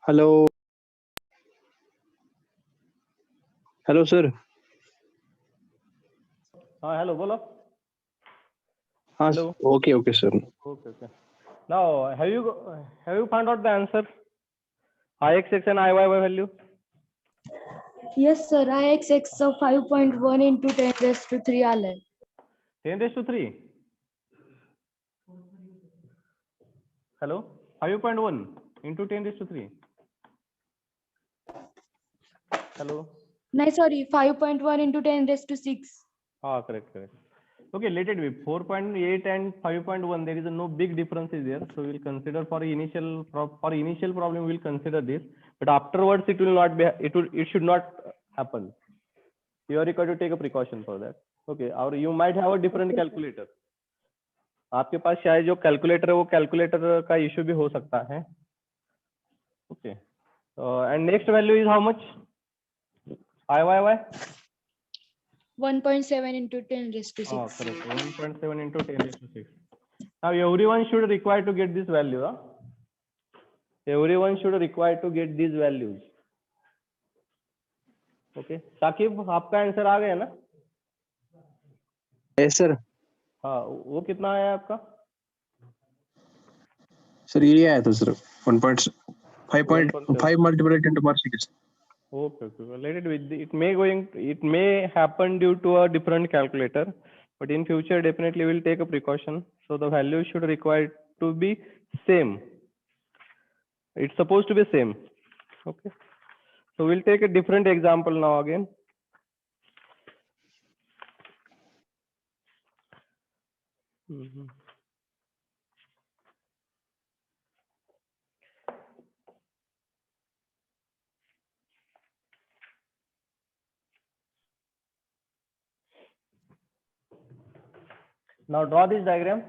Hello. Hello sir. हाँ, hello, बोलो. हाँ। Hello. Okay okay sir. Okay. Now, have you found out the answer? Ix and Iy value? Yes, sir. Ix of 5.1 into 10 raised to 3 आलय. 10 raised to 3. Hello? 5.1 into 10 raised to 3. Hello? नहीं, sorry. 5.1 into 10 raised to 6. Ah, correct. Okay, let it be 4.8 and 5.1. There is no big difference is there. So we'll consider for initial problem we'll consider this. But afterwards it will not be. It should not happen. You are required to take a precaution for that. Okay. Or you might have a different calculator. आपके पास शायद जो calculator है वो calculator का issue भी हो सकता है. Okay. And next value is how much? IYY 1.7 into 10 raised to 6. oh correct, 1.7 into 10 raised to 6. Now everyone should require to get this value. Everyone should require to get these values. Okay. Saqib आपका answer आ गया ना? Yes sir. हाँ, वो कितना आया आपका? Sir ये आया था sir 1.5 multiplied into mar 6. Okay. Let it be. It may happen due to a different calculator, but in future definitely we'll take a precaution. So the value should require to be same. It's supposed to be same. Okay. So we'll take a different example now again. Now draw this diagram.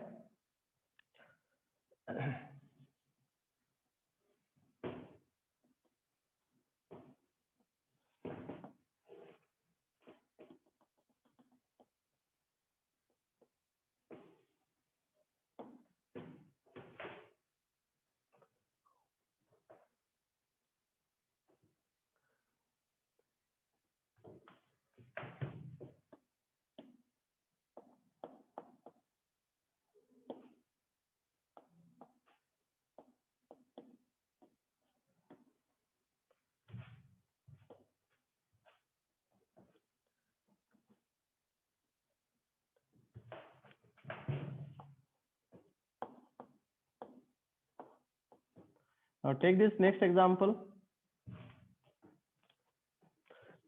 Now take this next example.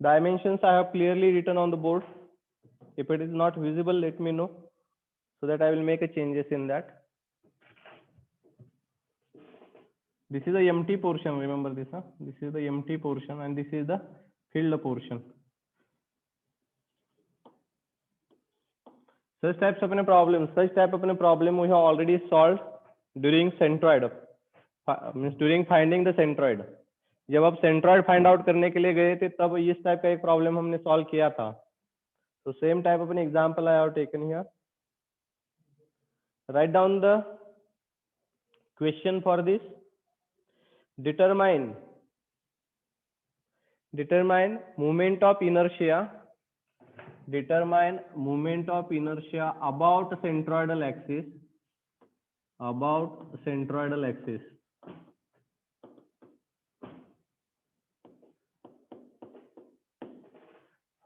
Dimensions I have clearly written on the board. If it is not visible, let me know so that I will make a changes in that. This is the empty portion. Remember this, huh? This is the empty portion and this is the filled portion. Such type of problem we have already solved during centroid. Means during finding the centroid. जब आप centroid find out करने के लिए गए थे तब इस type का एक प्रॉब्लम हमने सॉल्व किया था. So same type of an example I have taken here. Write down the question for this. Determine moment of inertia. Determine moment of inertia about centroidal axis. About centroidal axis.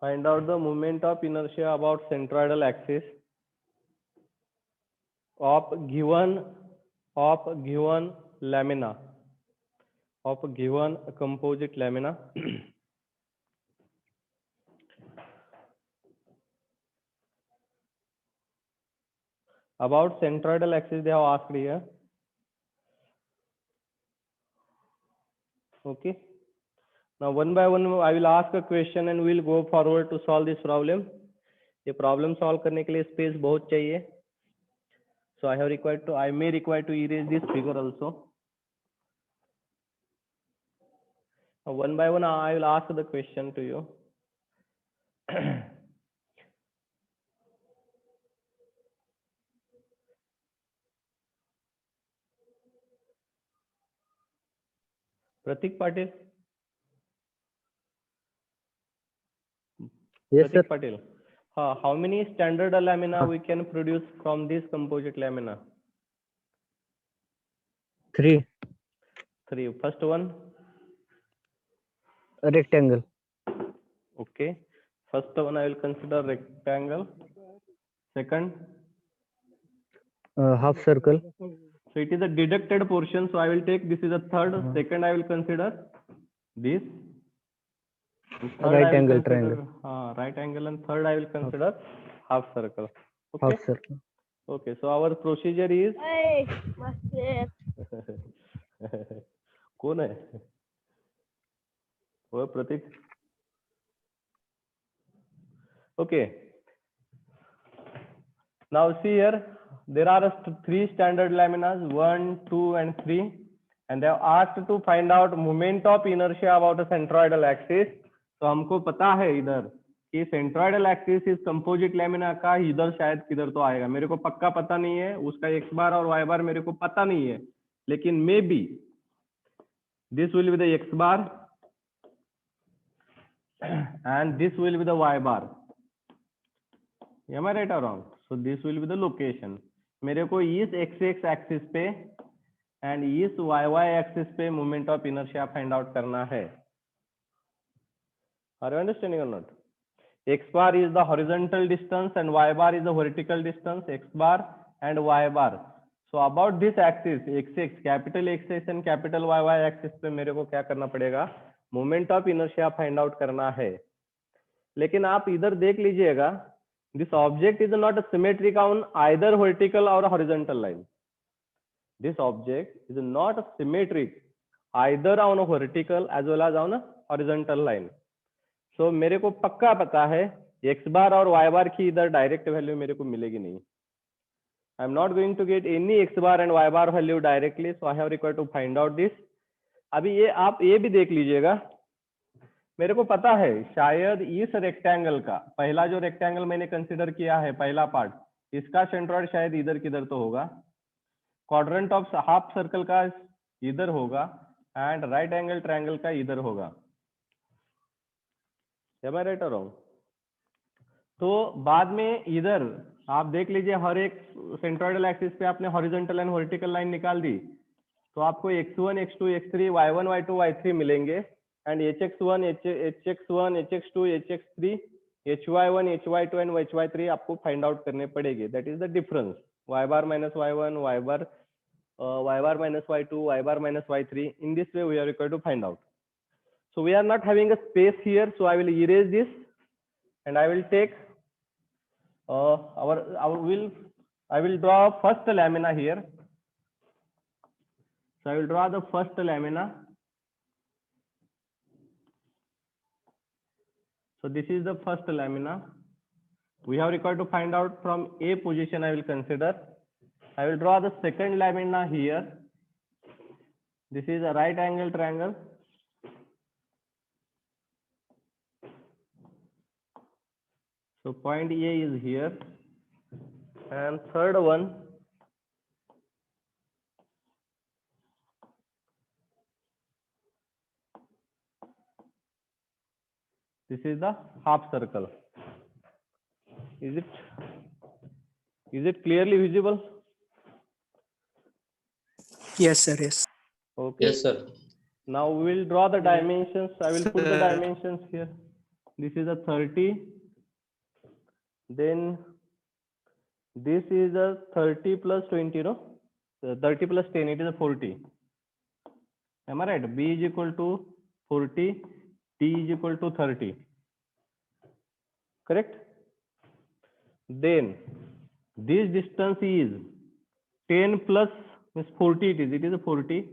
Find out the moment of inertia about centroidal axis of given lamina, of given composite lamina. About centroidal axis they have asked here. Okay. Now one by one I will ask a question and we will go forward to solve this problem. ये problem solve करने के लिए space बहुत चाहिए. So I may require to erase this figure also. Now one by one I will ask the question to you. Pratik Patil. Yes, sir. Pratik Patil. How many standard lamina we can produce from this composite lamina? 3. 3. First one. A rectangle. Okay. First one I will consider rectangle. Second. Half circle. So it is a deducted portion. So I will take this is a third. Second I will consider this. And third Right I will angle consider right angle, and third I will consider half circle. Okay. Half circle. Okay. So our procedure is. कौन है? वो प्रतीक. Okay. Now see here, there are 3 standard laminas, 1, 2, and 3, and they are asked to find out moment of inertia about a centroidal axis. तो हमको पता है इधर कि centroidal axis इस composite lamina का इधर शायद किधर तो आएगा. मेरे को पक्का पता नहीं है, उसका x बार और y बार मेरे को पता नहीं है, लेकिन maybe this will be the x bar and this will be the y bar. Am I right or wrong? So this will be the location. मेरे को इस x axis पे and इस y axis पे moment of inertia find out करना है. Are you understanding or not? X bar is the horizontal distance and y bar is the vertical distance. X bar and y bar. So about this axis, x capital X and capital y axis पे मेरे को क्या करना पड़ेगा? Moment of inertia find out करना है. लेकिन आप इधर देख लीजिएगा. This object is not symmetric on either vertical or horizontal line. This object is not symmetric either on a vertical as well as on a horizontal line. So मेरे को पक्का पता है x bar और y bar की इधर direct value मेरे को मिलेगी नहीं. I am not going to get any x bar and y bar value directly, so I have required to find out this. अभी ये आप ये भी देख लीजिएगा. मेरे को पता है शायद इस रेक्टेंगल का पहला जो रेक्टेंगल मैंने कंसीडर किया है पहला पार्ट, इसका सेंट्रॉइड शायद इधर किधर तो होगा. क्वाड्रेंट ऑफ हाफ सर्कल का इधर होगा एंड राइट एंगल ट्रायंगल का इधर होगा. Am I right or wrong? तो बाद में इधर आप देख लीजिए हर एक सेंट्रॉइडल एक्सिस पे आपने हॉरिजॉन्टल एंड वर्टिकल लाइन निकाल दी, तो आपको x1, x2, x3, y1, y2, y3 मिलेंगे. And hx1, hx1, hx2, hx3, hy1, hy2 and hy3 आपको फाइंड आउट करने पड़ेंगे. That is the difference. y bar minus y1, y bar minus y2, y bar minus y3. In this way we are required to find out. So we are not having a space here, so I will erase this and I will take I will draw first lamina here. So I will draw the first lamina. So this is the first lamina. We have required to find out from A position I will consider. I will draw the second lamina here. This is a right angle triangle. So point A is here. And third one, this is the half circle. Is it clearly visible? Yes, sir. Yes. Okay. Yes, sir. Now we will draw the dimensions. I will put the dimensions here. This is a 30. Then this is a 30 plus 20, no? 30 plus 10, it is a 40. Am I right? B is equal to 40, T is equal to 30. Correct? Then this distance is 10 plus means 40 it is a 40.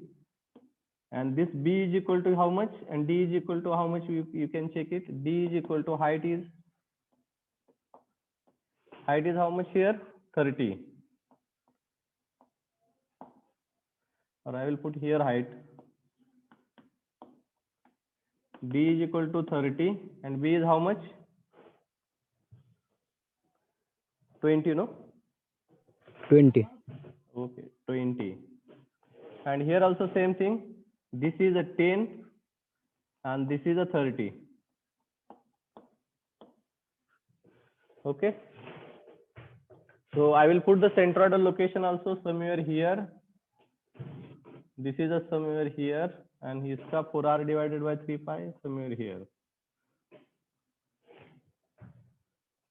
And this B is equal to how much? And D is equal to how much? You can check it. D is equal to height is how much here? 30. Or I will put here height. D is equal to 30 and B is how much? 20, no? 20. Okay, 20. And here also same thing. this is a 10 and this is a 30. Okay, so I will put the centroidal location also somewhere here. This is a somewhere here and इसका 4r divided by 3 pi somewhere here.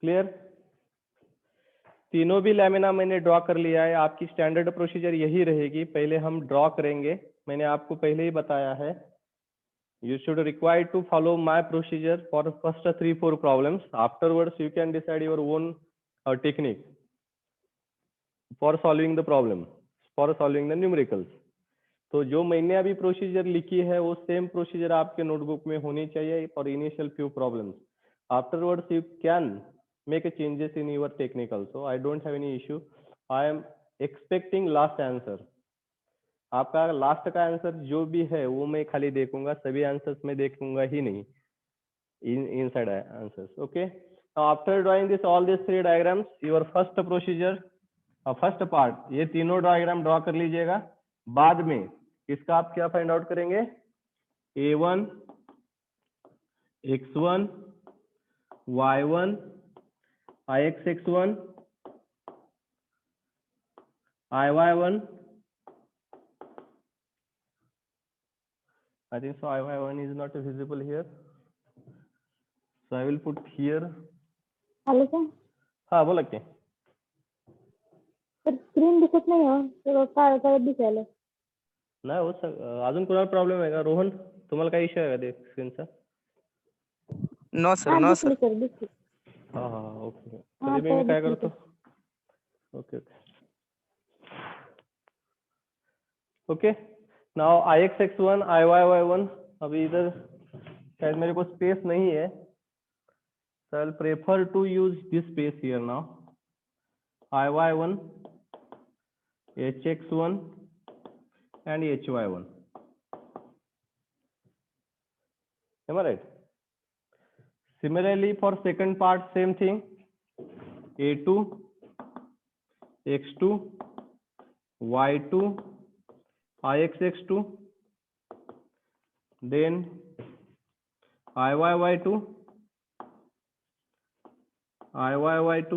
Clear? तीनों भी lamina मैंने draw कर लिया है। आपकी standard procedure यही रहेगी, पहले हम ड्रॉ करेंगे, मैंने आपको पहले ही बताया है। You should require to follow my procedure for first 3-4 problems. Afterwards, you can decide your own technique for solving the problem, for solving the numericals. तो जो मैंने अभी प्रोसीजर लिखी है वो सेम प्रोसीजर आपके नोटबुक में होनी चाहिए for initial few problems. Afterwards, you can make a changes in your technique also. I don't have any issue. I am expecting last answer. आपका लास्ट का आंसर जो भी है वो मैं खाली देखूंगा, सभी आंसर्स में देखूंगा ही नहीं, inside answers. Okay, after drawing this all this 3 diagrams, your first procedure, first part, ये तीनों डायग्राम ड्रॉ कर लीजिएगा. बाद में इसका आप क्या फाइंड आउट करेंगे? a1 x1 y1 ixx1 iyy1. I think so iyy1 is not visible here, so I will put here. Hello sir, हा बोला की. तर स्क्रीन दिसत नाही हो, सगळं काळं काळं दिसायला. नाही हो, अजून कोणाला प्रॉब्लेम आहे का? रोहन, तुम्हाला काही इश्यू आहे का ते स्क्रीनचा? नो सर, हा नो दिसली सर. सर, दिसली. हा हा ओके. हा, तरी मी काय दिसली करतो, okay okay okay. Now ixx1 iyy1, अभी इधर शायद मेरे को स्पेस नहीं है, so I'll prefer to use this space here now. iyy1 hx1 and hy1. Am I right? Similarly for second part, same thing. a2 x2 y2 ixx2, then iyy2 iyy2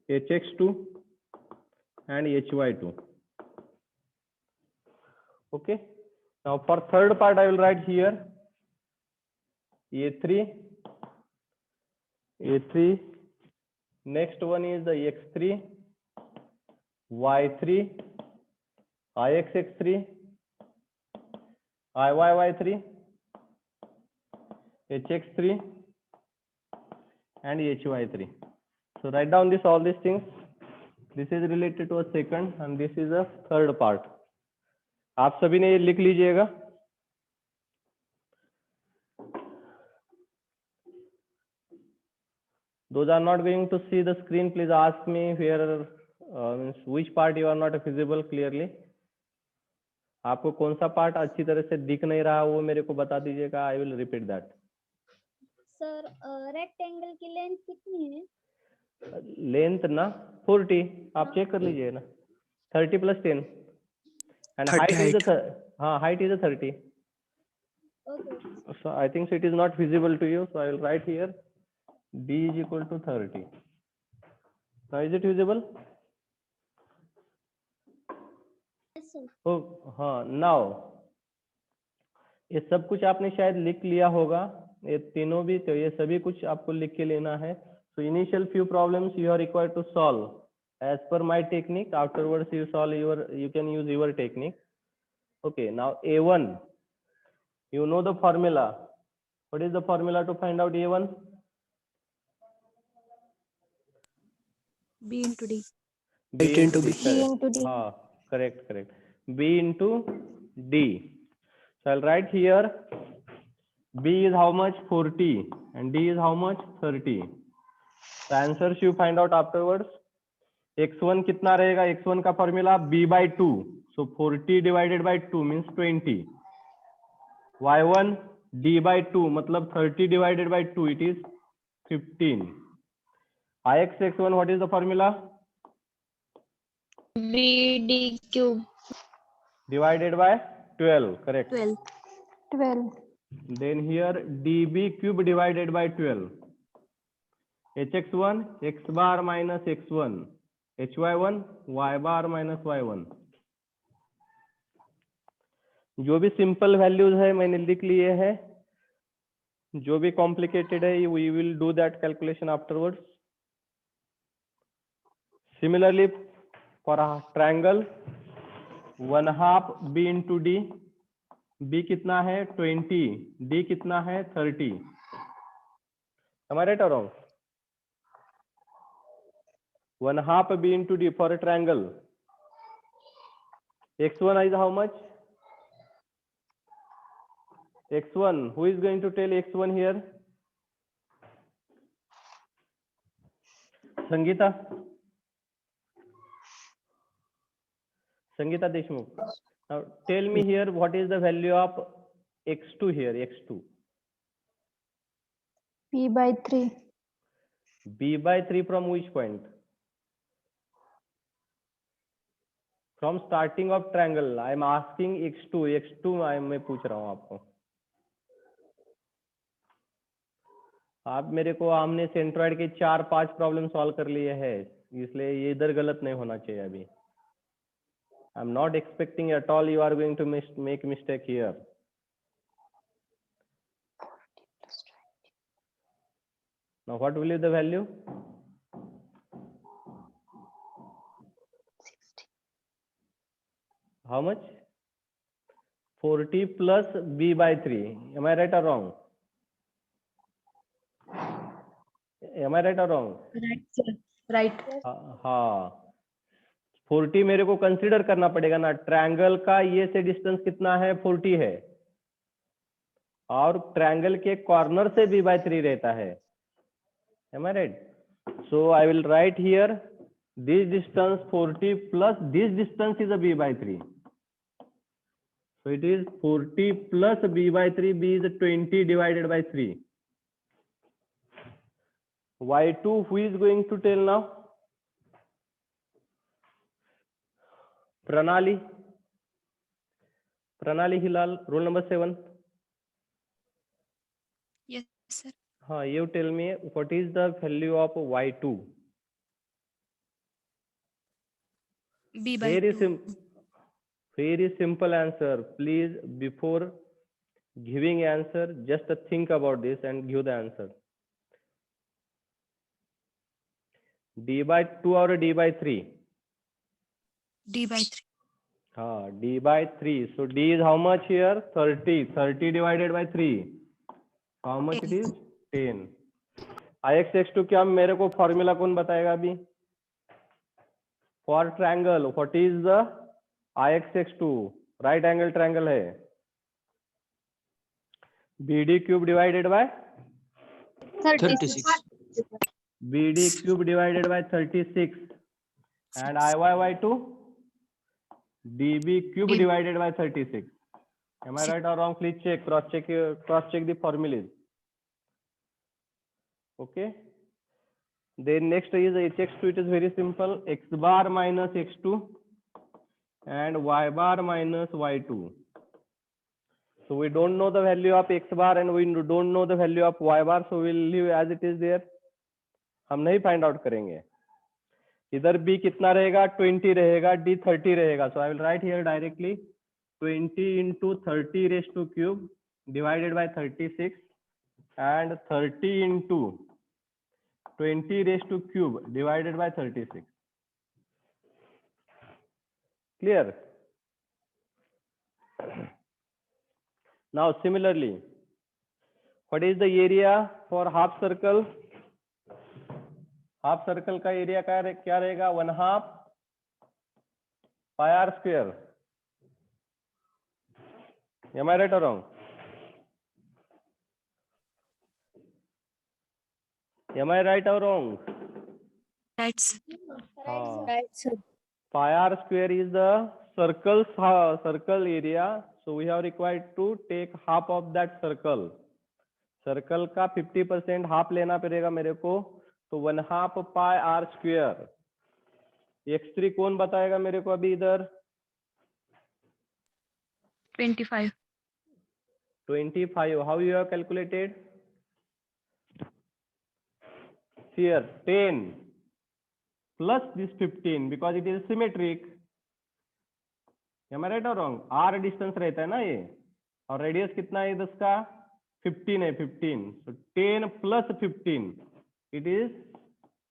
hx2 and hy2. Okay, now for third part I will write here a3, next one is the x3 y3 ixx3 iyy3 hx3 and hy3. So write down this, all these things. This is related to a second and this is a third part. आप सभी ने ये लिख लीजिएगा. Those are not going to see the screen, please ask me where which part you are not visible clearly. आपको कौन सा part अच्छी तरह से दिख नहीं रहा वो मेरे को बता दीजिएगा. I will repeat that. Sir rectangle की लेंथ कितनी है? लेंथ ना 40, आप चेक कर लीजिए ना. 30 + 10 and 30 height is height. height is a 30. Okay. So I think so it is not visible to you, so I will write here d is equal to 30. Now is it visible? Yes, sir. Oh हाँ. Now ये सब कुछ आपने शायद लिख लिया होगा, ये तीनों भी, तो ये सभी कुछ आपको लिख के लेना है. So initial few problems you are required to solve as per my technique. Afterwards you solve you can use your technique. Okay, now a1, you know the formula. What is the formula to find out a1? B into D. B into D. B into D. हाँ, correct. B into D. So I'll write here B is how much? 40 and D is how much? 30. The answers you find out afterwards. x1 कितना रहेगा? x1 का formula b/2, so 40 divided by 2 means 20. y1 d/2 मतलब 30 divided by 2, it is 15. ixx1, what is the formula? VD cube. Divided by 12, correct. 12. Then here dB cube divided by 12. hx1 x bar minus x1, hy1 y bar minus y1. जो भी simple values है मैंने लिख लिए हैं, जो भी complicated है we will do that calculation afterwards. Similarly for a triangle 1/2 b into d, b कितना है 20, d कितना है 30. Am I right or wrong? 1/2 b into d for a triangle. x1 is how much? x1, who is going to tell x1 here? Sangeeta Deshmukh. Now tell me here what is the value of x2 here, x2. B by 3. b by 3 from which point? From starting of triangle. I am asking x2 मैं पूछ रहा हूँ आपको. आप मेरे को हमने centroid के 4-5 प्रॉब्लम सॉल्व कर लिए हैं, इसलिए ये इधर गलत नहीं होना चाहिए अभी. I am not expecting at all you are going to make mistake here. Now what will be the value? 60. How much? 40 plus b by 3. Am I right or wrong? Am I right or wrong? Right, sir. Right. हाँ 40 मेरे को consider करना पड़ेगा ना. Triangle का ये से distance कितना है 40 है, और ट्रायंगल के कॉर्नर से b by 3 रहता है. Am I right? So I will write here this distance 40 plus this distance is a b by 3. So it is 40 plus b by 3. b is 20 divided by 3. y2, who is going to tell now? Pranali Hilal, roll number 7. Yes, sir. You tell me what is the value of y2? B by 2. Very simple answer. Please, before giving answer, just think about this and give the answer. d by 2 or d by 3? D by 3. D by 3. So d is how much here? 30. 30 divided by 3. How much it is? 10. Ix x2 क्या मेरे को formula कौन बताएगा अभी? For triangle, what is the Ix x2? Right angle triangle है. BD cube divided by 36. BD cube divided by 36. And IYY2? DB cube divided by 36. Am I right or wrong? Please check, cross check the formulas. Okay. Then next is hx2. It is very simple. X bar minus x2 and y bar minus y2. So we don't know the value of x bar and we don't know the value of y bar. So we'll leave as it is there. हम नहीं find out करेंगे. इधर b कितना रहेगा? 20 रहेगा, d 30 रहेगा. So I will write here directly 20 into 30 raised to cube divided by 36 and 30 into 20 raised to cube divided by 36. Clear? Now similarly, what is the area for half circle? Half circle का area क्या रहेगा? 1/2 pi r square. Am I right or wrong? Am I right or wrong? Right, sir. Right, sir. Pi r square is the circle area. So we have required to take half of that circle. Circle का 50% half लेना पड़ेगा मेरे को. तो 1/2 pi r square. x3 कौन बताएगा मेरे को अभी इधर? 25. 25. How you have calculated? Here 10 plus this 15 because it is symmetric. Am I right or wrong? R distance रहता है ना ये, और रेडियस कितना है इसका? 15 है, 15. So 10 plus 15. It is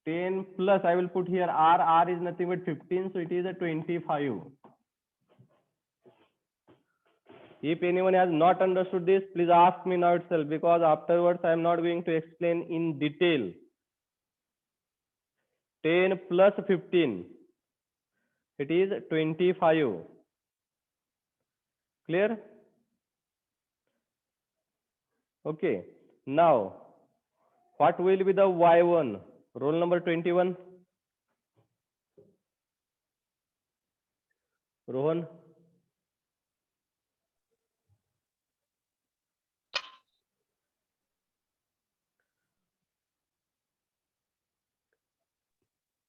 10 plus, I will put here R. R is nothing but 15, so it is a 25. If anyone has not understood this, please ask me now itself, because afterwards I am not going to explain in detail. 10 plus 15, it is 25. Clear? Okay. Now, what will be the Y1? Roll number 21. Rohan.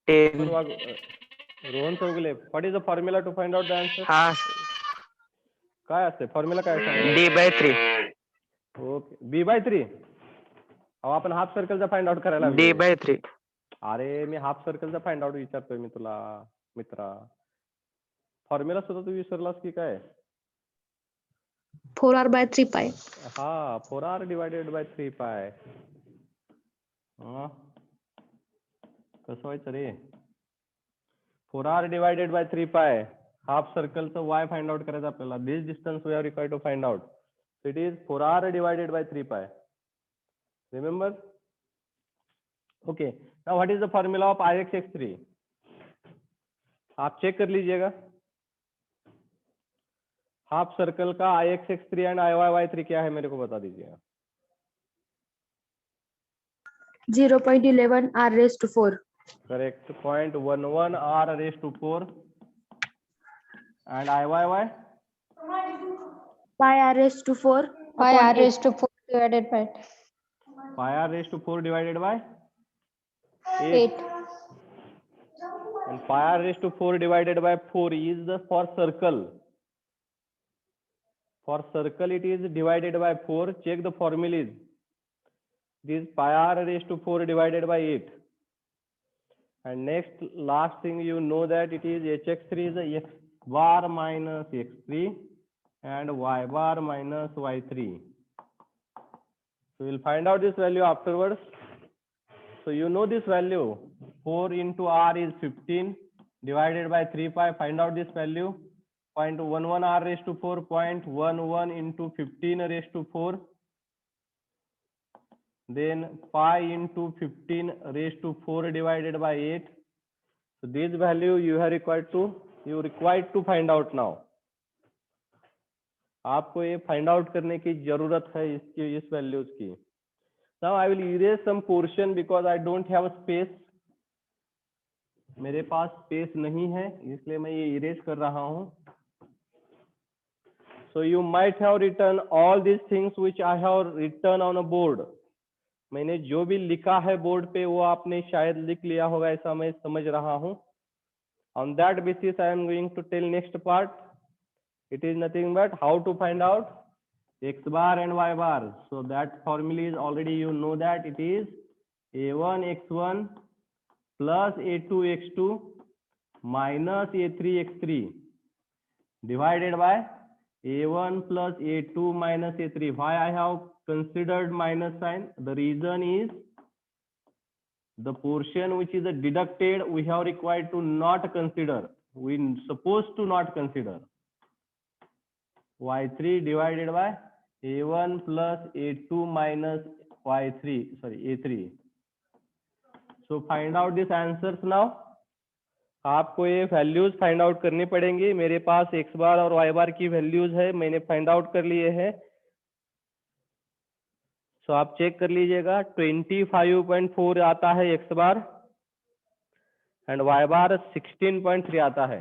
Rohan Chowgule, what is the formula to find out the answer? हा काय असते formula काय सांगा? D/3. Okay, B/3. अहो आपण half सर्कलचा find out करायला लागलोय. D/3. अरे मी half सर्कलचा find out विचारतोय मी तुला मित्रा. फॉर्म्युला सुद्धा तू विसरलास की काय? 4r/3π. हा, 4r divided by 3π. कसं व्हायचं रे? 4r divided by 3π. हाफ सर्कलचं y फाइंड आउट करायचं आपल्याला. This distance we are required to find out. So it is 4r divided by 3π. Remember? Okay. Now what is the formula of Ixx3? आप check कर लीजिएगा. Half circle का Ixx3 and Iyy3 क्या है मेरे को बता दीजिएगा. 0.11 r⁴. Correct. 0.11 r⁴. And Iyy? Pi r⁴ Pi r⁴ divided by Pi r⁴ divided by 8. And pi r⁴ divided by 4 is the for circle. For circle it is divided by 4. Check the formulas. This is pi r⁴ divided by 8. And next last thing you know that it is hx3 is x bar minus x3 and y bar minus y3. So we'll find out this value afterwards. So you know this value. 4 into r is 15 divided by 3π. Find out this value. 0.11 r⁴, 0.11 into 15⁴. Then pi into 15⁴ divided by 8. So this value you are required to find out now. आपको ये find out करने की जरूरत है इस values की. Now I will erase some portion because I don't have a space. मेरे पास space नहीं है, इसलिए मैं ये इरेज कर रहा हूँ. So you might have written all these things which I have written on a board. मैंने जो भी लिखा है बोर्ड पे वो आपने शायद लिख लिया होगा, ऐसा मैं समझ रहा हूँ. On that basis I am going to tell next part. It is nothing but how to find out x bar and y bar. So that formula is already you know that it is a1 x1 plus a2 x2 minus a3 x3 divided by a1 plus a2 minus a3. Why I have considered minus sign? The reason is the portion which is deducted we have required to not consider. We supposed to not consider. y3 divided by a1 plus a2 minus y3, sorry a3. So find out these answers now. आपको ये values find out करनी पड़ेंगी. मेरे पास x बार और y बार की values है, मैंने find out कर लिए हैं. सो आप चेक कर लीजिएगा. 25.4 आता है x बार एंड y बार 16.3 आता है.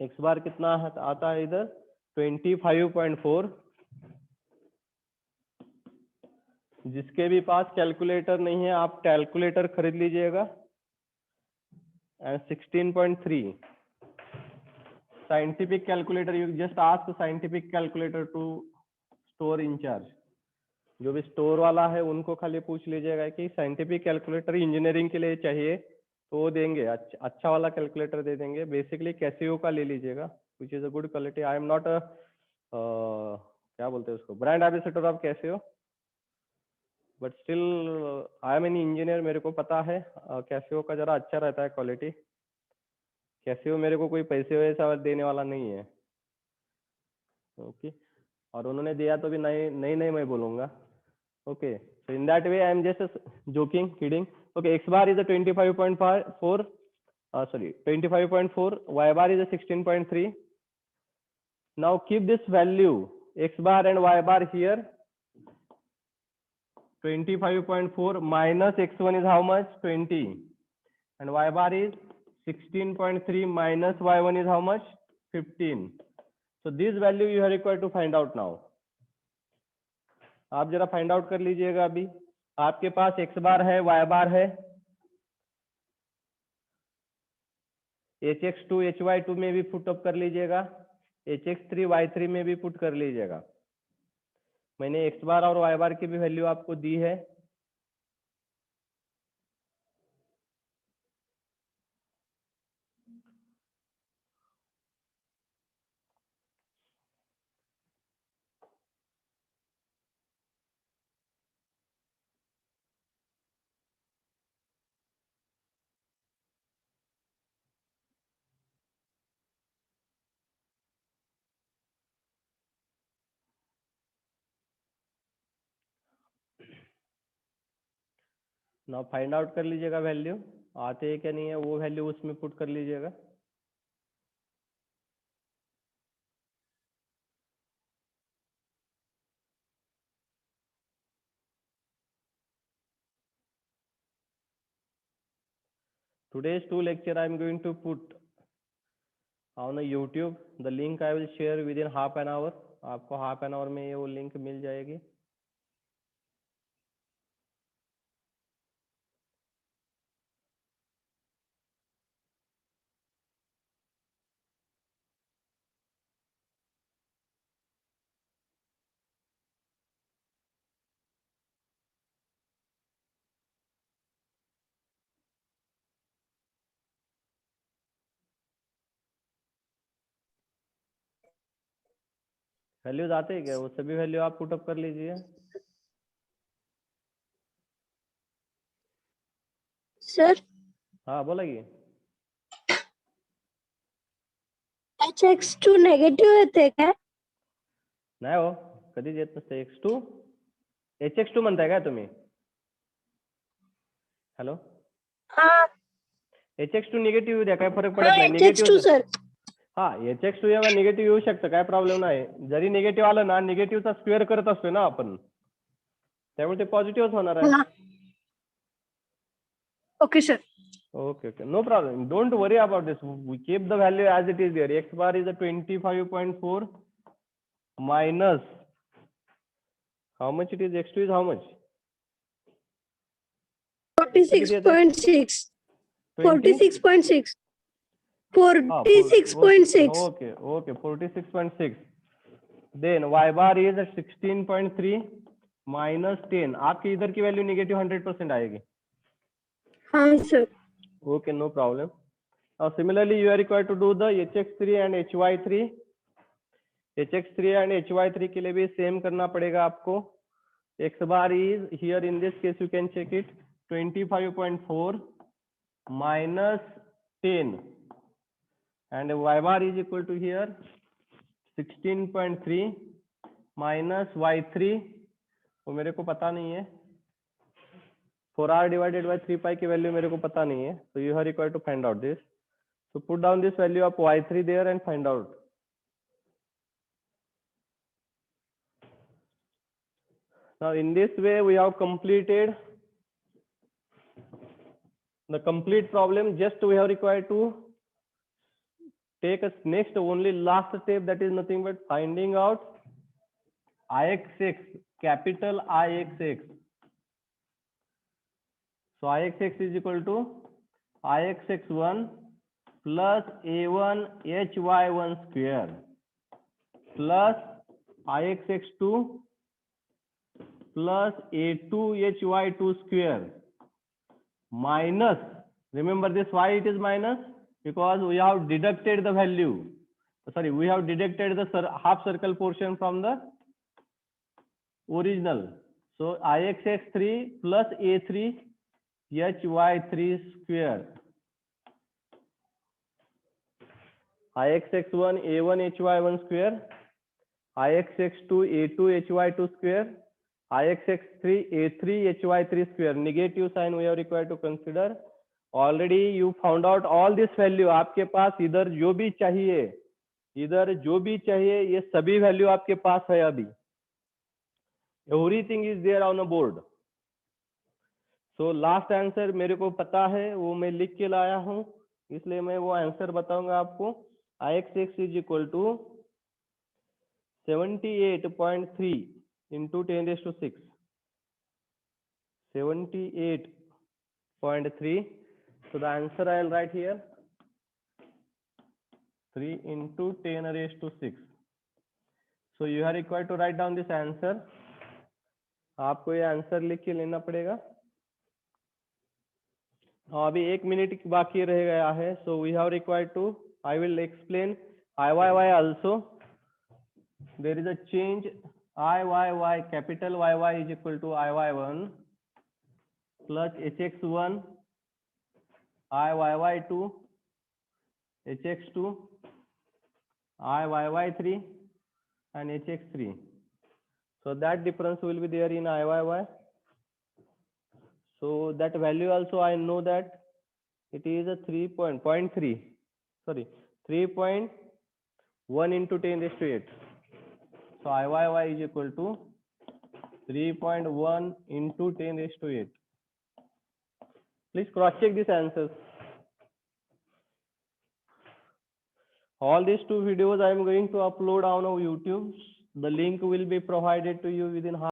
x बार कितना आता है इधर 25.4. जिसके भी पास कैलकुलेटर नहीं है आप कैलकुलेटर खरीद लीजिएगा. And 16.3 scientific calculator, you just ask the scientific calculator to store in charge. जो भी स्टोर वाला है उनको खाली पूछ लीजिएगा कि साइंटिफिक कैलकुलेटर इंजीनियरिंग के लिए चाहिए तो वो देंगे, अच्छा वाला कैलकुलेटर दे देंगे. बेसिकली कैसियो का ले लीजिएगा, which is a good quality. I am not a क्या बोलते हैं उसको, brand ambassador of Casio, but still I am an engineer, मेरे को पता है कैसियो का जरा अच्छा रहता है क्वालिटी. कैसियो मेरे को कोई पैसे वैसा देने वाला नहीं है. ओके और उन्होंने दिया तो भी नहीं मैं बोलूंगा. Okay, so in that way I am just joking, kidding. Okay, x bar is a 25.4, 25.4, y bar is a 16.3. Now keep this value x bar and y bar here. 25.4 minus x1 is how much? 20, and y bar is 16.3 minus y1 is how much? 15. So this value you are required to find out now. आप जरा find out कर लीजिएगा. अभी आपके पास x बार है, Y बार है, hx2 hy2 में भी पुट अप कर लीजिएगा, hx3 y3 में भी पुट कर लीजिएगा. मैंने एक्स बार और वाई बार की भी वैल्यू आपको दी है. ना फाइंड आउट कर लीजिएगा वैल्यू, आते हैं क्या नहीं है वो वैल्यू उसमें पुट कर लीजिएगा. Today's 2 lecture I am going to put on a YouTube. The link I will share within half an hour. आपको हाफ एन आवर में ये वो लिंक मिल जाएगी. वैल्यूज आते हैं क्या? वो सभी वैल्यू आप पुट अप कर लीजिए. सर हाँ बोलाइए. hx2 नेगेटिव येते काय? नाही हो, कधीच येत नसते. x2 hx2 म्हणताय काय तुम्ही? हॅलो, हाँ hx2 निगेटिव्ह येऊ द्या, काय फरक पडत हाँ नाही. hx2 negative sir. हा hx2 जेव्हा निगेटिव्ह येऊ शकतं, काय प्रॉब्लेम नाही. जरी निगेटिव्ह आलं ना, निगेटिव्हचा स्क्वेअर करत असतोय ना आपण, त्यामुळे ते पॉझिटिव्हच होणार आहे. हाँ okay sir. Okay, okay, no problem. Don't worry about this. We keep the value as it is there. X bar is a 25.4 minus how much it is? X2 is how much? 46.6. 20? 46.6. हाँ, 46.6. Okay, okay, 46.6. Then y bar is 16.3 minus 10. आपकी इधर की value negative 100% आएगी. हाँ sir. Okay, no problem. Now similarly you are required to do the hx3 and hy3. hx3 and hy3 के लिए भी same करना पड़ेगा आपको. x bar is here in this case you can check it 25.4 minus 10 and y bar is equal to here 16.3 minus y3 वो मेरे को पता नहीं है. 4r divided by 3 pi की वैल्यू मेरे को पता नहीं है. So you are required to find out this. So put down this value of y3 there and find out. Now in this way we have completed the complete problem. Just we have required to take a next only last step, that is nothing but finding out Ixx, capital Ixx. So Ixx is equal to Ixx1 plus a1 hy1 square plus ixx2 plus a2 hy2 square minus, remember this, why it is minus? Because we have deducted the value, sorry, we have deducted the half circle portion from the original. So ixx3 plus a3 hy3 square, ixx1 a1 hy1 square, ixx2 a2 hy2 square, ixx3 a3 hy3 square. Negative sign we are required to consider. Already you found out all this value. आपके पास इधर जो भी चाहिए ये सभी value आपके पास है अभी. Everything is there on a board. So last answer मेरे को पता है, वो मैं लिख के लाया हूँ, इसलिए मैं वो आंसर बताऊंगा आपको. ixx is equal to 78.3 into 10 raised to 6. 78.3. So the answer I will write here 3 into 10 raised to 6. So you are required to write down this answer. आपको ये आंसर लिख के लेना पड़ेगा. अभी 1 मिनट बाकी रह गया है. So we have required to, I will explain IYY also. There is a change. IYY, capital YY is equal to IY1 plus HX1, IYY2, HX2, IYY3 and HX3. So that difference will be there in IYY. So that value also I know that it is a 3.1 into 10 raised to 8. So IYY is equal to 3.1 into 10 raised to 8. Please cross check these answers. All these 2 videos I am going to upload on our YouTube. The link will be provided to you within half